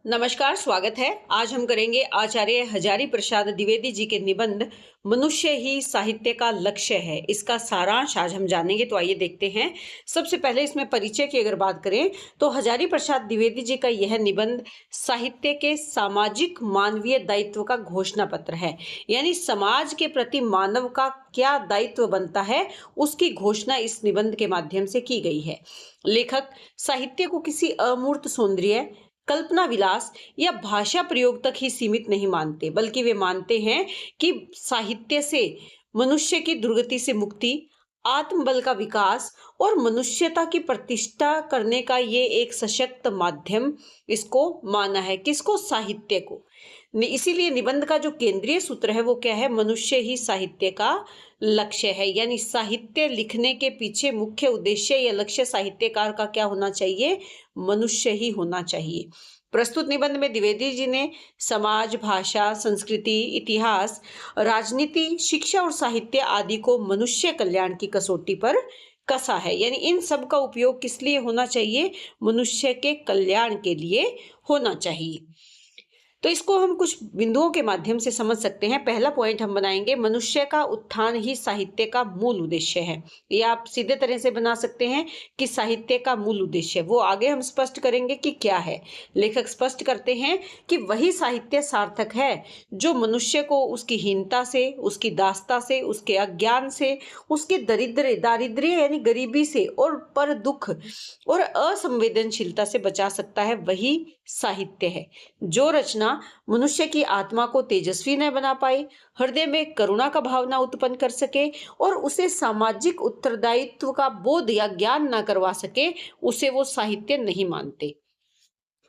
नमस्कार, स्वागत है। आज हम करेंगे आचार्य हजारी प्रसाद द्विवेदी जी के निबंध मनुष्य ही साहित्य का लक्ष्य है। इसका सारांश आज हम जानेंगे, तो आइए देखते हैं। सबसे पहले इसमें परिचय की अगर बात करें तो हजारी प्रसाद द्विवेदी जी का यह निबंध साहित्य के सामाजिक मानवीय दायित्व का घोषणा पत्र है। यानी समाज के प्रति मानव का क्या दायित्व बनता है, उसकी घोषणा इस निबंध के माध्यम से की गई है। लेखक साहित्य को किसी अमूर्त सौंदर्य, कल्पना विलास या भाषा प्रयोग तक ही सीमित नहीं मानते, बल्कि वे मानते हैं कि साहित्य से मनुष्य की दुर्गति से मुक्ति, आत्मबल का विकास और मनुष्यता की प्रतिष्ठा करने का ये एक सशक्त माध्यम इसको माना है। किसको? साहित्य को। इसीलिए निबंध का जो केंद्रीय सूत्र है वो क्या है? मनुष्य ही साहित्य का लक्ष्य है। यानी साहित्य लिखने के पीछे मुख्य उद्देश्य या लक्ष्य साहित्यकार का क्या होना चाहिए? मनुष्य ही होना चाहिए। प्रस्तुत निबंध में द्विवेदी जी ने समाज, भाषा, संस्कृति, इतिहास, राजनीति, शिक्षा और साहित्य आदि को मनुष्य कल्याण की कसौटी पर कसा है। यानी इन सब का उपयोग किस लिए होना चाहिए? मनुष्य के कल्याण के लिए होना चाहिए। तो इसको हम कुछ बिंदुओं के माध्यम से समझ सकते हैं। पहला पॉइंट हम बनाएंगे, मनुष्य का उत्थान ही साहित्य का मूल उद्देश्य है। ये आप सीधे तरह से बना सकते हैं कि साहित्य का मूल उद्देश्य, वो आगे हम स्पष्ट करेंगे कि क्या है। लेखक स्पष्ट करते हैं कि वही साहित्य सार्थक है जो मनुष्य को उसकी हीनता से, उसकी दास्ता से, उसके अज्ञान से, उसके दारिद्र्य यानी गरीबी से और पर दुख और असंवेदनशीलता से बचा सकता है। वही साहित्य है। जो रचना मनुष्य की आत्मा को तेजस्वी न बना पाए, हृदय में करुणा का भावना उत्पन्न कर सके और उसे सामाजिक उत्तरदायित्व का बोध या ज्ञान न करवा सके, उसे वो साहित्य नहीं मानते।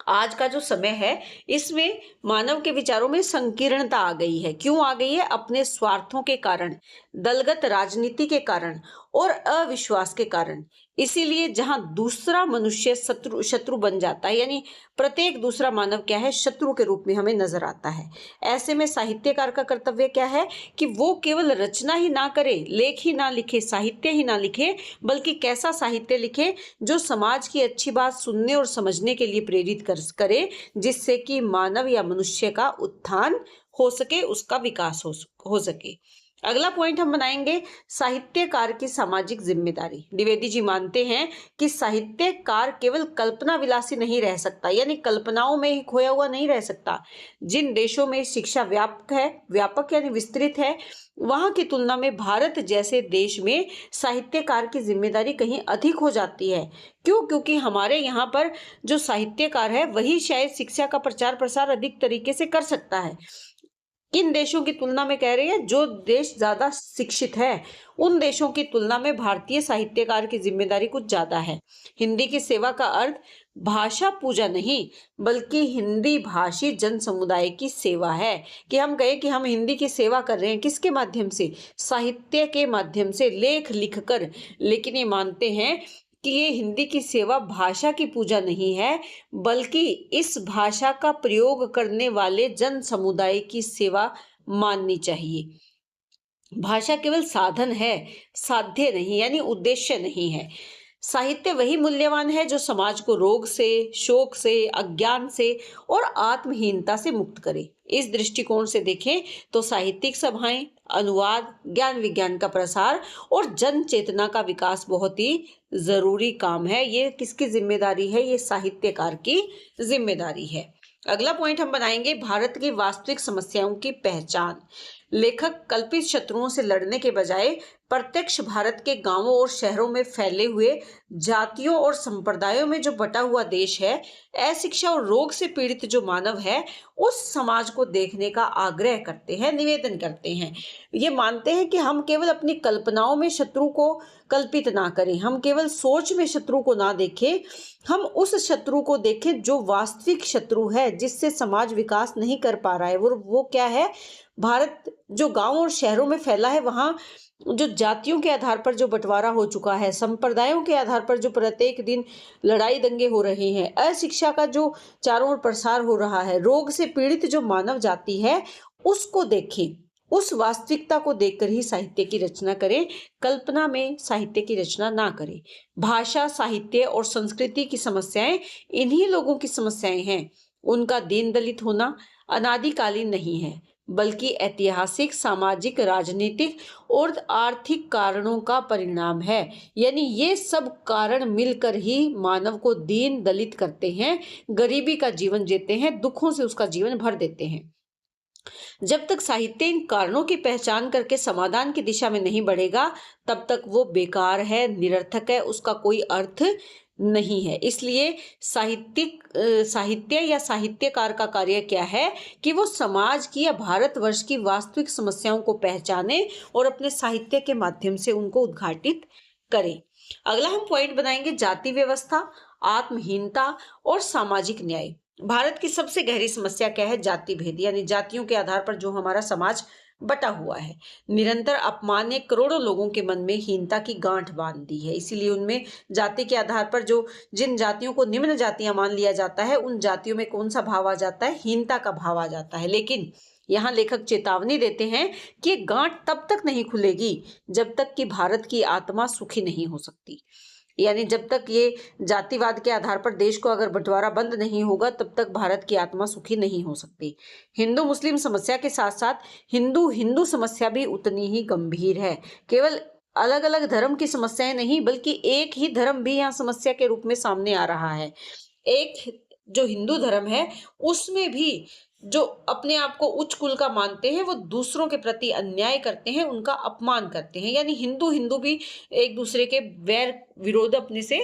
आज का जो समय है, इसमें मानव के विचारों में संकीर्णता आ गई है। क्यों आ गई है? अपने स्वार्थों के कारण, दलगत राजनीति के कारण और अविश्वास के कारण। इसीलिए जहां दूसरा मनुष्य शत्रु बन जाता है, यानी प्रत्येक दूसरा मानव क्या है? शत्रु के रूप में हमें नजर आता है। ऐसे में साहित्यकार का कर्तव्य क्या है कि वो केवल रचना ही ना करे, लेख ही ना लिखे, साहित्य ही ना लिखे, बल्कि कैसा साहित्य लिखे जो समाज की अच्छी बात सुनने और समझने के लिए प्रेरित करे, जिससे कि मानव या मनुष्य का उत्थान हो सके, उसका विकास हो सके। अगला पॉइंट हम बनाएंगे, साहित्यकार की सामाजिक जिम्मेदारी। द्विवेदी जी मानते हैं कि साहित्यकार केवल कल्पना विलासी नहीं रह सकता, यानी कल्पनाओं में ही खोया हुआ नहीं रह सकता। जिन देशों में शिक्षा व्यापक यानी विस्तृत है, वहां की तुलना में भारत जैसे देश में साहित्यकार की जिम्मेदारी कहीं अधिक हो जाती है। क्यों? क्योंकि हमारे यहाँ पर जो साहित्यकार है वही शायद शिक्षा का प्रचार प्रसार अधिक तरीके से कर सकता है। किन देशों की तुलना में कह रही है? जो देश ज्यादा शिक्षित है, उन देशों की तुलना में भारतीय साहित्यकार की जिम्मेदारी कुछ ज्यादा है। हिंदी की सेवा का अर्थ भाषा पूजा नहीं, बल्कि हिंदी भाषी जन समुदाय की सेवा है। कि हम कहें कि हम हिंदी की सेवा कर रहे हैं, किसके माध्यम से? साहित्य के माध्यम से, लेख लिखकर। लेकिन ये मानते हैं कि ये हिंदी की सेवा भाषा की पूजा नहीं है, बल्कि इस भाषा का प्रयोग करने वाले जन समुदाय की सेवा माननी चाहिए। भाषा केवल साधन है, साध्य नहीं, यानी उद्देश्य नहीं है। साहित्य वही मूल्यवान है जो समाज को रोग से, शोक से, अज्ञान से और आत्महीनता से मुक्त करे। इस दृष्टिकोण से देखें तो साहित्यिक सभाएं, अनुवाद, ज्ञान विज्ञान का प्रसार और जन चेतना का विकास बहुत ही जरूरी काम है। ये किसकी जिम्मेदारी है? ये साहित्यकार की जिम्मेदारी है। अगला पॉइंट हम बनाएंगे, भारत की वास्तविक समस्याओं की पहचान। लेखक कल्पित शत्रुओं से लड़ने के बजाय प्रत्यक्ष भारत के गांवों और शहरों में फैले हुए जातियों और संप्रदायों में जो बटा हुआ देश है, अशिक्षा और रोग से पीड़ित जो मानव है, उस समाज को देखने का आग्रह करते हैं, निवेदन करते हैं। ये मानते हैं कि हम केवल अपनी कल्पनाओं में शत्रु को कल्पित ना करें, हम केवल सोच में शत्रु को ना देखें, हम उस शत्रु को देखें जो वास्तविक शत्रु है, जिससे समाज विकास नहीं कर पा रहा है। वो क्या है? भारत जो गांव और शहरों में फैला है, वहां जो जातियों के आधार पर जो बंटवारा हो चुका है, संप्रदायों के आधार पर जो प्रत्येक दिन लड़ाई दंगे हो रहे हैं, अशिक्षा का जो चारों ओर प्रसार हो रहा है, रोग से पीड़ित जो मानव जाति है, उसको देखें। उस वास्तविकता को देखकर ही साहित्य की रचना करें, कल्पना में साहित्य की रचना ना करें। भाषा, साहित्य और संस्कृति की समस्याएं इन्हीं लोगों की समस्याएं हैं। उनका दीन दलित होना अनादिकालीन नहीं है, बल्कि ऐतिहासिक, सामाजिक, राजनीतिक और आर्थिक कारणों का परिणाम है। यानी ये सब कारण मिलकर ही मानव को दीन दलित करते हैं, गरीबी का जीवन जीते हैं, दुखों से उसका जीवन भर देते हैं। जब तक साहित्य इन कारणों की पहचान करके समाधान की दिशा में नहीं बढ़ेगा, तब तक वो बेकार है, निरर्थक है, उसका कोई अर्थ नहीं है। इसलिए साहित्य या साहित्यकार का कार्य क्या है कि वो समाज की या भारतवर्ष की वास्तविक समस्याओं को पहचाने और अपने साहित्य के माध्यम से उनको उद्घाटित करे। अगला हम पॉइंट बनाएंगे जाति व्यवस्था, आत्महीनता और सामाजिक न्याय। भारत की सबसे गहरी समस्या क्या है? जाति भेद, यानी जातियों के आधार पर जो हमारा समाज बटा हुआ है। निरंतर अपमान ने करोड़ों लोगों के मन में हीनता की गांठ बांध दी है। इसीलिए उनमें जाति के आधार पर जो जिन जातियों को निम्न जातियां मान लिया जाता है, उन जातियों में कौन सा भाव आ जाता है? हीनता का भाव आ जाता है। लेकिन यहाँ लेखक चेतावनी देते हैं कि ये गांठ तब तक नहीं खुलेगी जब तक कि भारत की आत्मा सुखी नहीं हो सकती। यानी जब तक ये जातिवाद के आधार पर देश को अगर बंटवारा बंद नहीं होगा, तब तक भारत की आत्मा सुखी नहीं हो सकती। हिंदू मुस्लिम समस्या के साथ साथ हिंदू हिंदू समस्या भी उतनी ही गंभीर है। केवल अलग अलग धर्म की समस्याएं नहीं, बल्कि एक ही धर्म भी यहाँ समस्या के रूप में सामने आ रहा है। एक जो हिंदू धर्म है, उसमें भी जो अपने आप को उच्च कुल का मानते हैं, वो दूसरों के प्रति अन्याय करते हैं, उनका अपमान करते हैं। यानी हिंदू हिंदू भी एक दूसरे के वैर विरोध अपने से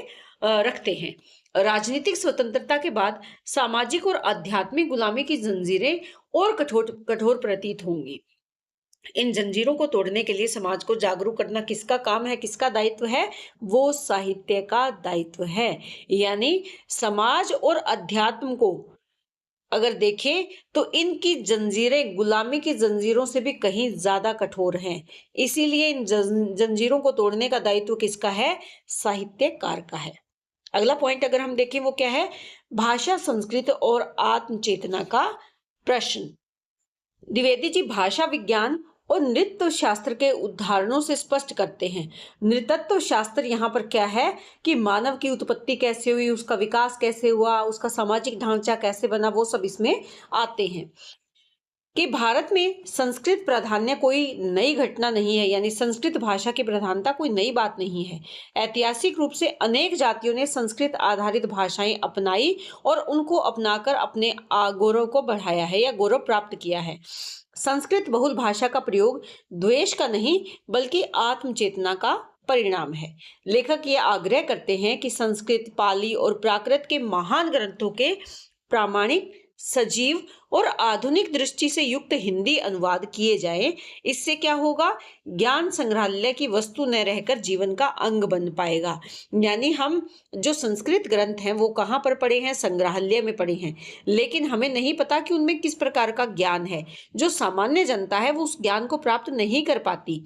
रखते हैं। राजनीतिक स्वतंत्रता के बाद सामाजिक और आध्यात्मिक गुलामी की जंजीरें और कठोर कठोर प्रतीत होंगी। इन जंजीरों को तोड़ने के लिए समाज को जागरूक करना किसका काम है, किसका दायित्व है? वो साहित्य का दायित्व है। यानी समाज और अध्यात्म को अगर देखें तो इनकी जंजीरें गुलामी की जंजीरों से भी कहीं ज्यादा कठोर हैं। इसीलिए इन जंजीरों को तोड़ने का दायित्व किसका है? साहित्यकार का है। अगला पॉइंट अगर हम देखें वो क्या है? भाषा, संस्कृति और आत्मचेतना का प्रश्न। द्विवेदी जी भाषा विज्ञान और नृत्य शास्त्र के उदाहरणों से स्पष्ट करते हैं। नृतत्व शास्त्र यहाँ पर क्या है कि मानव की उत्पत्ति कैसे हुई, उसका विकास कैसे हुआ, उसका सामाजिक ढांचा कैसे बना, वो सब इसमें आते हैं। कि भारत में संस्कृत प्राधान्य कोई नई घटना नहीं है, यानी संस्कृत भाषा की प्रधानता कोई नई बात नहीं है। ऐतिहासिक रूप से अनेक जातियों ने संस्कृत आधारित भाषाएं अपनाई और उनको अपनाकर अपने गौरव को बढ़ाया है या गौरव प्राप्त किया है। संस्कृत बहुल भाषा का प्रयोग द्वेष का नहीं, बल्कि आत्मचेतना का परिणाम है। लेखक ये आग्रह करते हैं कि संस्कृत, पाली और प्राकृत के महान ग्रंथों के प्रामाणिक, सजीव और आधुनिक दृष्टि से युक्त हिंदी अनुवाद किए जाएं। इससे क्या होगा? ज्ञान संग्रहालय की वस्तु न रहकर जीवन का अंग बन पाएगा। यानी हम जो संस्कृत ग्रंथ हैं वो कहाँ पर पढ़े हैं? संग्रहालय में पढ़े हैं, लेकिन हमें नहीं पता कि उनमें किस प्रकार का ज्ञान है। जो सामान्य जनता है वो उस ज्ञान को प्राप्त नहीं कर पाती।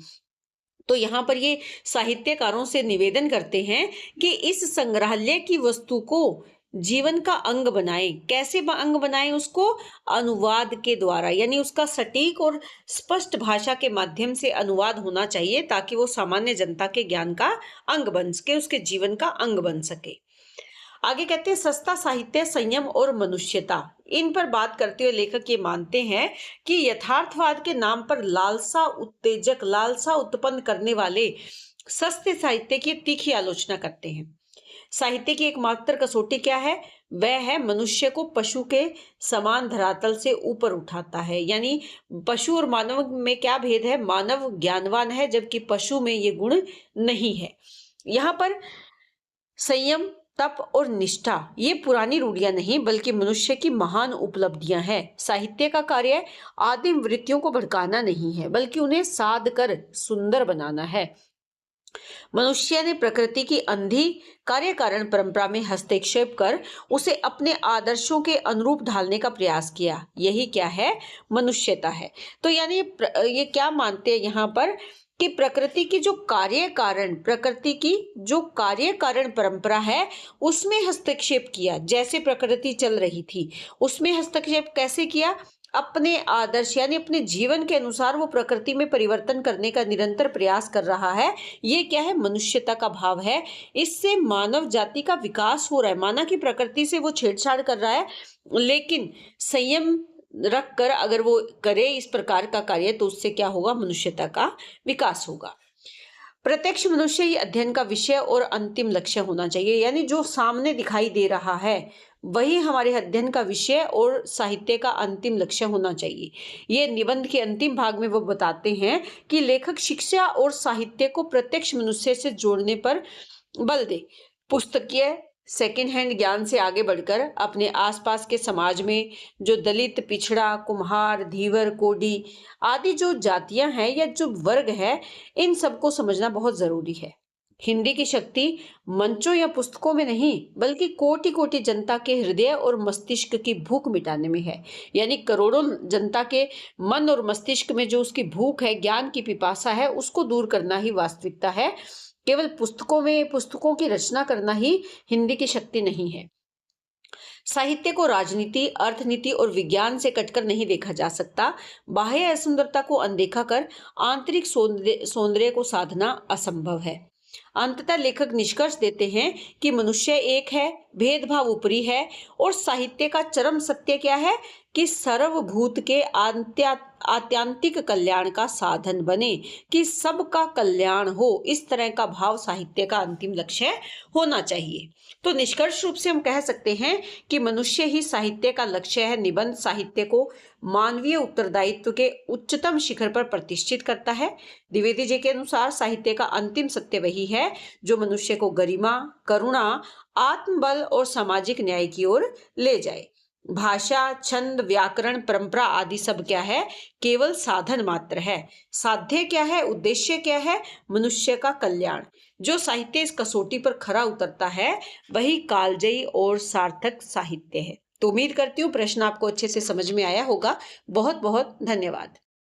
तो यहाँ पर ये साहित्यकारों से निवेदन करते हैं कि इस संग्रहालय की वस्तु को जीवन का अंग बनाएं। कैसे अंग बनाएं उसको? अनुवाद के द्वारा, यानी उसका सटीक और स्पष्ट भाषा के माध्यम से अनुवाद होना चाहिए, ताकि वो सामान्य जनता के ज्ञान का अंग बन सके, उसके जीवन का अंग बन सके। आगे कहते हैं सस्ता साहित्य, संयम और मनुष्यता। इन पर बात करते हुए लेखक ये मानते हैं कि यथार्थवाद के नाम पर लालसा उत्तेजक, लालसा उत्पन्न करने वाले सस्ते साहित्य की तीखी आलोचना करते हैं। साहित्य की एकमात्र कसौटी क्या है? वह है मनुष्य को पशु के समान धरातल से ऊपर उठाता है। यानी पशु और मानव में क्या भेद है? मानव ज्ञानवान है, जबकि पशु में ये गुण नहीं है। यहाँ पर संयम, तप और निष्ठा ये पुरानी रूढ़ियां नहीं, बल्कि मनुष्य की महान उपलब्धियां हैं। साहित्य का कार्य आदिम वृत्तियों को भड़काना नहीं है, बल्कि उन्हें साध कर सुंदर बनाना है। मनुष्य ने प्रकृति की अंधी कार्य कारण परंपरा में हस्तक्षेप कर उसे अपने आदर्शों के अनुरूप ढालने का प्रयास किया। यही क्या है? मनुष्यता है। तो यानी ये क्या मानते हैं यहाँ पर कि प्रकृति की जो कार्य कारण परंपरा है उसमें हस्तक्षेप किया। जैसे प्रकृति चल रही थी उसमें हस्तक्षेप कैसे किया? अपने आदर्श यानी अपने जीवन के अनुसार वो प्रकृति में परिवर्तन करने का निरंतर प्रयास कर रहा है। ये क्या है? मनुष्यता का भाव है। इससे मानव जाति का विकास हो रहा है। माना कि प्रकृति से वो छेड़छाड़ कर रहा है, लेकिन संयम रख कर अगर वो करे इस प्रकार का कार्य, तो उससे क्या होगा? मनुष्यता का विकास होगा। प्रत्यक्ष मनुष्य ही अध्ययन का विषय और अंतिम लक्ष्य होना चाहिए, यानी जो सामने दिखाई दे रहा है वही हमारे अध्ययन का विषय और साहित्य का अंतिम लक्ष्य होना चाहिए। ये निबंध के अंतिम भाग में वो बताते हैं कि लेखक शिक्षा और साहित्य को प्रत्यक्ष मनुष्य से जोड़ने पर बल दे। पुस्तकीय सेकेंड हैंड ज्ञान से आगे बढ़कर अपने आसपास के समाज में जो दलित, पिछड़ा, कुम्हार, धीवर, कोडी आदि जो जातियां हैं या जो वर्ग है, इन सबको समझना बहुत जरूरी है। हिंदी की शक्ति मंचों या पुस्तकों में नहीं, बल्कि कोटि कोटि जनता के हृदय और मस्तिष्क की भूख मिटाने में है। यानी करोड़ों जनता के मन और मस्तिष्क में जो उसकी भूख है, ज्ञान की पिपासा है, उसको दूर करना ही वास्तविकता है। केवल पुस्तकों में पुस्तकों की रचना करना ही हिंदी की शक्ति नहीं है। साहित्य को राजनीति, अर्थनीति और विज्ञान से कटकर नहीं देखा जा सकता। बाह्य असुंदरता को अनदेखा कर आंतरिक सौंदर्य को साधना असंभव है। अंततः लेखक निष्कर्ष देते हैं कि मनुष्य एक है, भेदभाव ऊपरी है, और साहित्य का चरम सत्य क्या है कि सर्वभूत के आत्यांतिक कल्याण का साधन बने, कि सबका कल्याण हो। इस तरह का भाव साहित्य का अंतिम लक्ष्य होना चाहिए। तो निष्कर्ष रूप से हम कह सकते हैं कि मनुष्य ही साहित्य का लक्ष्य है। निबंध साहित्य को मानवीय उत्तरदायित्व के उच्चतम शिखर पर प्रतिष्ठित करता है। द्विवेदी जी के अनुसार साहित्य का अंतिम सत्य वही है जो मनुष्य को गरिमा, करुणा, आत्मबल और सामाजिक न्याय की ओर ले जाए। भाषा, छंद, व्याकरण, परंपरा आदि सब क्या है? केवल साधन मात्र है। साध्य क्या है? उद्देश्य क्या है? मनुष्य का कल्याण। जो साहित्य इस कसौटी पर खरा उतरता है वही कालजयी और सार्थक साहित्य है। तो उम्मीद करती हूँ प्रश्न आपको अच्छे से समझ में आया होगा। बहुत बहुत धन्यवाद।